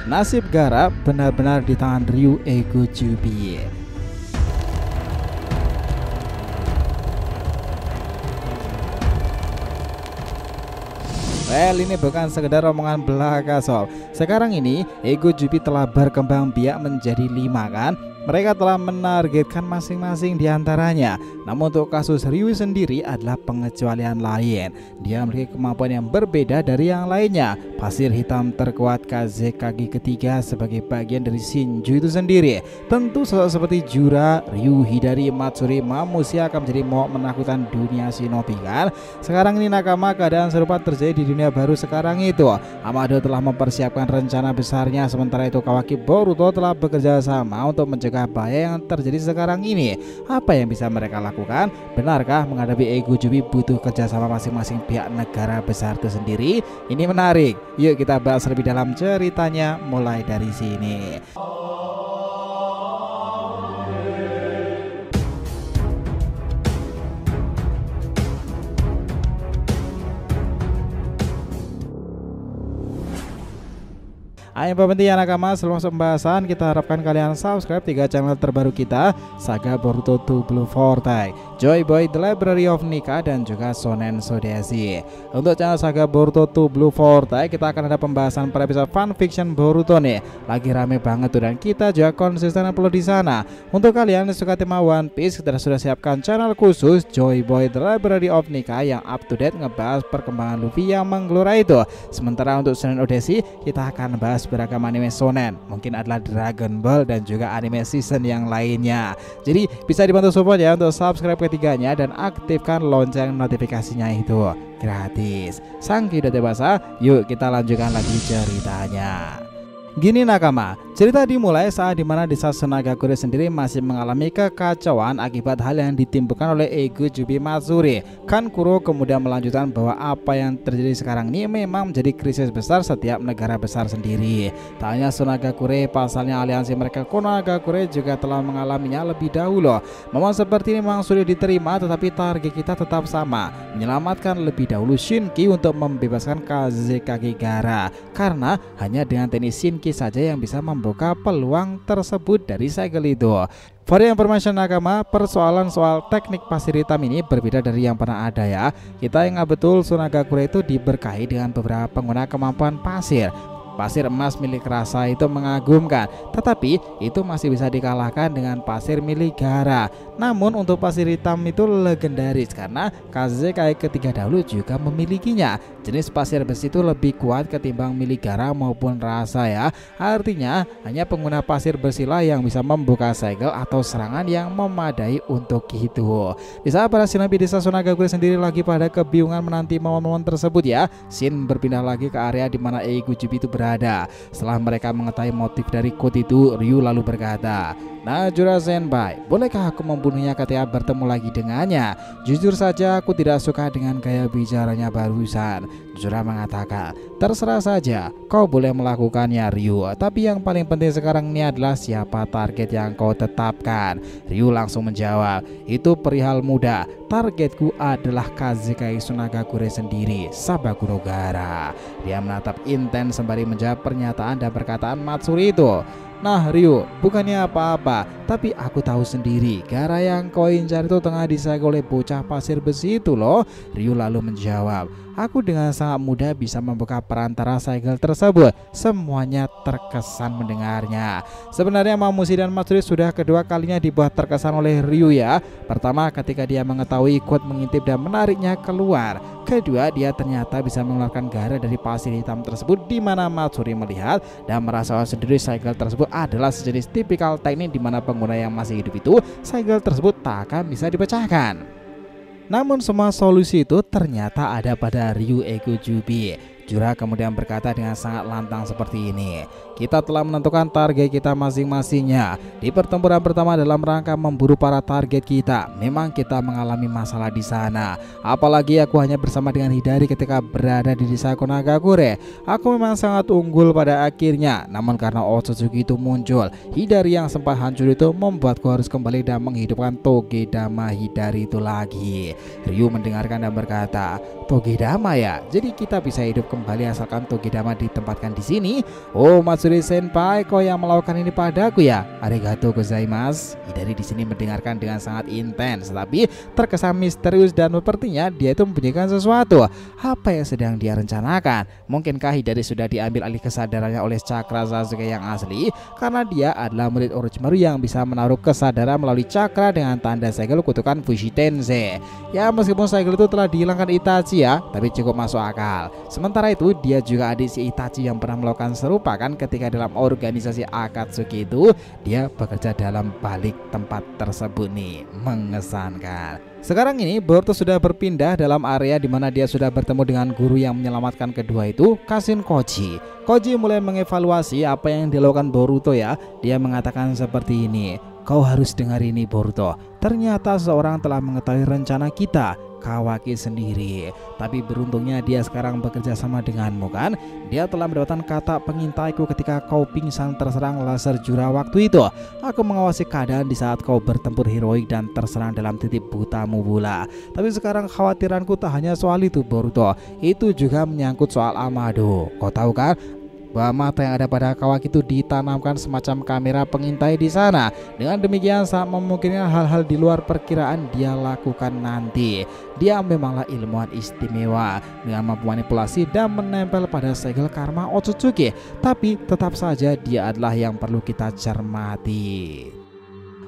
nasib Gaara benar-benar di tangan Ryu Ego Jubi. Well, ini bukan sekedar omongan belaka sob. Sekarang ini Ego Jubi telah berkembang biak menjadi 5 kan. Mereka telah menargetkan masing-masing diantaranya. Namun untuk kasus Ryu sendiri adalah pengecualian lain. Dia memiliki kemampuan yang berbeda dari yang lainnya. Pasir hitam terkuat Kazekage ketiga sebagai bagian dari Shinju itu sendiri. Tentu sosok seperti Jura, Ryu, Hidari, Matsuri, Mamushia akan menjadi momok menakutkan dunia shinobi kan. Sekarang ini nakama keadaan serupa terjadi di dunia baru sekarang itu. Amado telah mempersiapkan rencana besarnya, sementara itu Kawaki Boruto telah bekerja sama untuk mencegah bahaya yang terjadi sekarang ini. Apa yang bisa mereka lakukan? Benarkah menghadapi Ego Jubi butuh kerjasama masing-masing pihak negara besar itu sendiri? Ini menarik. Yuk kita bahas lebih dalam ceritanya mulai dari sini. Ayo pemerhati nakama, sebelum masuk pembahasan kita harapkan kalian subscribe 3 channel terbaru kita, Saga Boruto 2 Blue Forte, Joy Boy The Library of Nika, dan juga Shonen Sodeshi. Untuk channel Saga Boruto 2 Blue Forte kita akan ada pembahasan per episode fanfiction Boruto nih. Lagi rame banget tuh dan kita juga konsisten upload di sana. Untuk kalian yang suka tema One Piece, kita sudah siapkan channel khusus Joy Boy The Library of Nika yang up to date ngebahas perkembangan Luffy yang menggelora itu. Sementara untuk Shonen Odeshi kita akan bahas beragam anime shonen, mungkin adalah Dragon Ball dan juga anime season yang lainnya. Jadi bisa dibantu support ya untuk subscribe ketiganya dan aktifkan lonceng notifikasinya itu gratis. Sangki udah dewasa, yuk kita lanjutkan lagi ceritanya. Gini nakama, cerita dimulai saat dimana desa Sunagakure sendiri masih mengalami kekacauan akibat hal yang ditimbulkan oleh Ego Jubi Matsuri. Kankuro kemudian melanjutkan bahwa apa yang terjadi sekarang ini memang menjadi krisis besar setiap negara besar sendiri. Tak hanya Sunagakure, pasalnya aliansi mereka Konagakure juga telah mengalaminya lebih dahulu. Momen seperti ini memang sulit diterima, tetapi target kita tetap sama, menyelamatkan lebih dahulu Shinki untuk membebaskan Kazekage Gaara. Karena hanya dengan teknik Shinki saja yang bisa membuka peluang tersebut dari segel itu. For your information nakama, persoalan soal teknik pasir hitam ini berbeda dari yang pernah ada ya. Kita ingat betul Sunagakure itu diberkahi dengan beberapa pengguna kemampuan pasir. Pasir emas milik Rasa itu mengagumkan, tetapi itu masih bisa dikalahkan dengan pasir milik Gaara. Namun untuk pasir hitam itu legendaris karena Kazekage ketiga dahulu juga memilikinya. Jenis pasir besi itu lebih kuat ketimbang milik Gaara maupun Rasa ya. Artinya hanya pengguna pasir besilah yang bisa membuka segel atau serangan yang memadai untuk itu. Di saat para shinobi desa Sunagakure sendiri lagi pada kebingungan menanti momen-momen tersebut ya, Shin berpindah lagi ke area di mana Ego Jubi itu berada. Setelah mereka mengetahui motif dari quote itu, Ryu lalu berkata, "Najura Senpai, bolehkah aku membunuhnya ketika bertemu lagi dengannya? Jujur saja aku tidak suka dengan gaya bicaranya barusan." Jura mengatakan, "Terserah saja, kau boleh melakukannya Ryu, tapi yang paling penting sekarang ini adalah siapa target yang kau tetapkan." Ryu langsung menjawab, "Itu perihal mudah, targetku adalah Kazekage Sunagakure sendiri, Sabakuro Gaara." Dia menatap intens sembari menjawab pernyataan dan perkataan Matsuri itu. "Nah Ryu, bukannya apa-apa, tapi aku tahu sendiri Gaara yang kau incar itu tengah disegel oleh bocah pasir besi itu loh." Ryu lalu menjawab, "Aku dengan sangat mudah bisa membuka perantara segel tersebut." Semuanya terkesan mendengarnya. Sebenarnya Mamushi dan Matsuri sudah kedua kalinya dibuat terkesan oleh Ryu ya. Pertama ketika dia mengetahui quote mengintip dan menariknya keluar. Kedua, dia ternyata bisa mengeluarkan Gaara dari pasir hitam tersebut, di mana Matsuri melihat dan merasakan sendiri segel tersebut adalah sejenis tipikal teknik di mana pengguna yang masih hidup itu segel tersebut tak akan bisa dipecahkan. Namun semua solusi itu ternyata ada pada Ryu Ego Jubi. Jura kemudian berkata dengan sangat lantang seperti ini, "Kita telah menentukan target kita masing-masingnya. Di pertempuran pertama dalam rangka memburu para target kita, memang kita mengalami masalah di sana. Apalagi aku hanya bersama dengan Hidari ketika berada di desa Konagakure. Aku memang sangat unggul pada akhirnya. Namun karena Otsutsuki itu muncul, Hidari yang sempat hancur itu membuatku harus kembali dan menghidupkan Togedama Hidari itu lagi." Ryu mendengarkan dan berkata, Togedama ya. Jadi kita bisa hidup kembali asalkan Togedama ditempatkan di sini. Oh, Matsuri Senpai, kau yang melakukan ini padaku ya. Arigato gozaimasu. Hidari di sini mendengarkan dengan sangat intens, tapi terkesan misterius dan sepertinya dia itu membunyikan sesuatu. Apa yang sedang dia rencanakan? Mungkinkah Hidari sudah diambil alih kesadarannya oleh cakra Sasuke yang asli? Karena dia adalah murid Orochimaru yang bisa menaruh kesadaran melalui cakra dengan tanda segel kutukan Fushi Tensei. Ya, meskipun segel itu telah dihilangkan Itachi ya, tapi cukup masuk akal. Sementara itu dia juga adik si Itachi yang pernah melakukan serupa kan ketika dalam organisasi Akatsuki itu dia bekerja dalam balik tempat tersebut nih. Mengesankan. Sekarang ini Boruto sudah berpindah dalam area di mana dia sudah bertemu dengan guru yang menyelamatkan kedua itu, Kashin Koji. Koji mulai mengevaluasi apa yang dilakukan Boruto ya. Dia mengatakan seperti ini, kau harus dengar ini Boruto. Ternyata seorang telah mengetahui rencana kita, Kawaki sendiri. Tapi beruntungnya dia sekarang bekerja sama denganmu kan. Dia telah mendapatkan kata pengintaiku ketika kau pingsan terserang laser Jura waktu itu. Aku mengawasi keadaan di saat kau bertempur heroik dan terserang dalam titik butamu pula. Tapi sekarang khawatiranku tak hanya soal itu Boruto. Itu juga menyangkut soal Amado. Kau tahu kan bahwa mata yang ada pada Kawaki itu ditanamkan semacam kamera pengintai di sana. Dengan demikian sangat memungkinkan hal-hal di luar perkiraan dia lakukan nanti. Dia memanglah ilmuwan istimewa dengan mampu manipulasi dan menempel pada segel karma Otsutsuki. Tapi tetap saja dia adalah yang perlu kita cermati.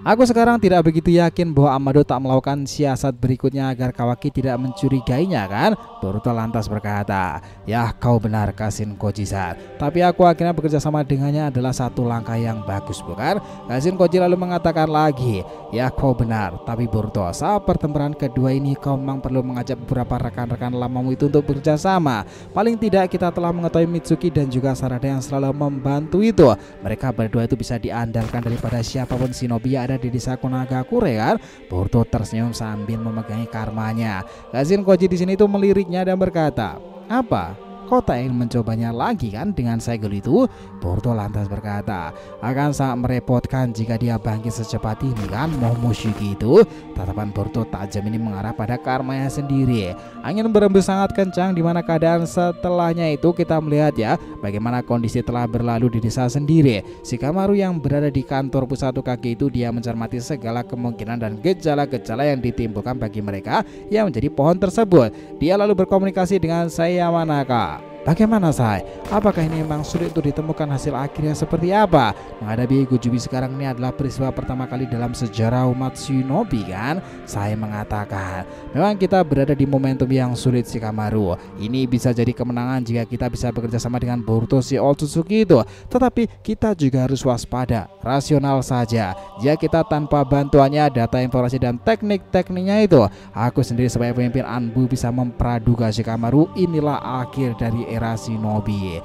Aku sekarang tidak begitu yakin bahwa Amado tak melakukan siasat berikutnya agar Kawaki tidak mencurigainya kan? Boruto lantas berkata, ya kau benar Kashin Koji-san. Tapi aku akhirnya bekerja sama dengannya adalah satu langkah yang bagus bukan? Kashin Koji lalu mengatakan lagi, ya kau benar. Tapi Boruto, saat pertempuran kedua ini kau memang perlu mengajak beberapa rekan-rekan lamamu itu untuk bekerja sama. Paling tidak kita telah mengetahui Mitsuki dan juga Sarada yang selalu membantu itu. Mereka berdua itu bisa diandalkan daripada siapapun shinobi yang ada di desa Konagakure kan? Boruto tersenyum sambil memegangi karmanya. Kashin Koji di sini itu meliriknya dan berkata, apa? Kau tak ingin mencobanya lagi kan dengan segel itu? Boruto lantas berkata, akan sangat merepotkan jika dia bangkit secepat ini kan Momoshiki itu. Tatapan Boruto tajam ini mengarah pada karmanya sendiri. Angin berembus sangat kencang di mana keadaan setelahnya itu kita melihat ya bagaimana kondisi telah berlalu di desa sendiri. Shikamaru yang berada di kantor pusat Hokage itu dia mencermati segala kemungkinan dan gejala-gejala yang ditimbulkan bagi mereka yang menjadi pohon tersebut. Dia lalu berkomunikasi dengan Yamanaka. Bagaimana Sai? Apakah ini memang sulit untuk ditemukan hasil akhirnya seperti apa? Menghadapi Gojubi sekarang ini adalah peristiwa pertama kali dalam sejarah umat shinobi kan? Saya mengatakan memang kita berada di momentum yang sulit Shikamaru. Ini bisa jadi kemenangan jika kita bisa bekerja sama dengan Boruto si Otsutsuki itu. Tetapi kita juga harus waspada, rasional saja. Jika kita tanpa bantuannya data informasi dan teknik-tekniknya itu, aku sendiri sebagai pemimpin Anbu bisa mempraduga Shikamaru inilah akhir dari era shinobi.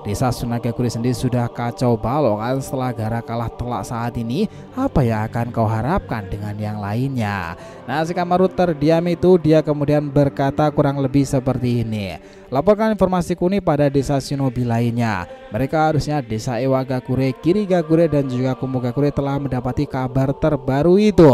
Desa Sunagakure sendiri sudah kacau balau kan setelah Gara kalah telak saat ini. Apa yang akan kau harapkan dengan yang lainnya? Nah, Shikamaru terdiam itu dia kemudian berkata kurang lebih seperti ini. Laporkan informasi kuning pada desa shinobi lainnya. Mereka harusnya desa Iwagakure, Kirigakure dan juga Kumogakure telah mendapati kabar terbaru itu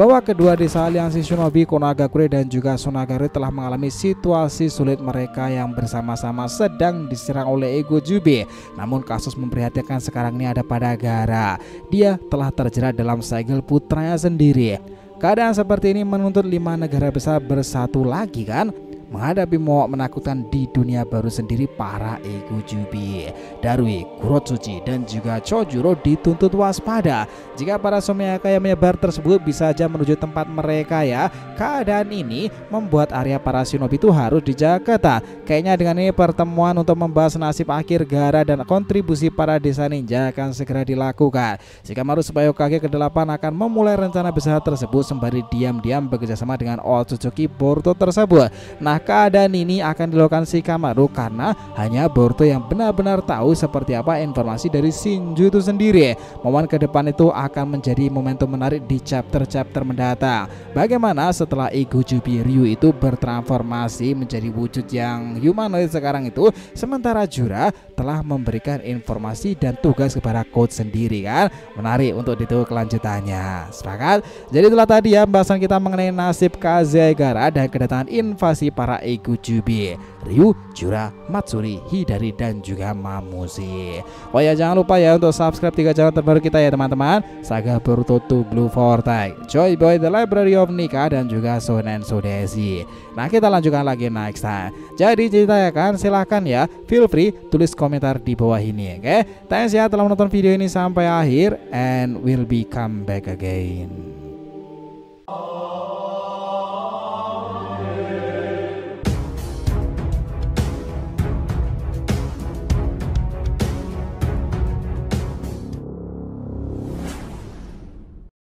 bahwa kedua desa aliansi shinobi Konagakure dan juga Sunagakure telah mengalami situasi sulit. Mereka yang bersama-sama sedang diserang oleh Ego Jubi. Namun kasus memprihatinkan sekarang ini ada pada Gara. Dia telah terjerat dalam segel putranya sendiri. Keadaan seperti ini menuntut 5 negara besar bersatu lagi kan? Menghadapi momok menakutkan di dunia baru sendiri, para Ego Jubi, Darui, Kurotsuchi dan juga Chojuro dituntut waspada. Jika para Somiyaka yang menyebar tersebut bisa saja menuju tempat mereka ya. Keadaan ini membuat area para shinobi itu harus dijaga ketat. Kayaknya dengan ini pertemuan untuk membahas nasib akhir Gara dan kontribusi para desa ninja akan segera dilakukan. Shikamaru sebagai Hokage ke-8 akan memulai rencana besar tersebut sembari diam-diam bekerjasama dengan Otsutsuki Boruto tersebut. Nah, keadaan ini akan dilakukan Shikamaru karena hanya Boruto yang benar-benar tahu seperti apa informasi dari Shinju itu sendiri. Momen ke depan itu akan menjadi momentum menarik di chapter-chapter mendatang. Bagaimana setelah Ego Jubi Ryu itu bertransformasi menjadi wujud yang humanoid sekarang itu, sementara Jura telah memberikan informasi dan tugas kepada coach sendiri kan. Menarik untuk ditunggu kelanjutannya. Sepakat? Jadi itulah tadi ya pembahasan kita mengenai nasib Kazekara dan kedatangan invasi para para Egu Jubi, Ryu, Jura, Matsuri, Hidari dan juga Mamushi. Oh ya, jangan lupa ya untuk subscribe 3 channel terbaru kita ya teman-teman, Saga Boruto 2 Blue Vortex, Joy Boy The Library of Nika dan juga Shonen Sodesi. Nah, kita lanjutkan lagi next time. Jadi cerita ya kan, silahkan ya, feel free tulis komentar di bawah ini. Oke, thanks ya telah menonton video ini sampai akhir, and we'll be come back again.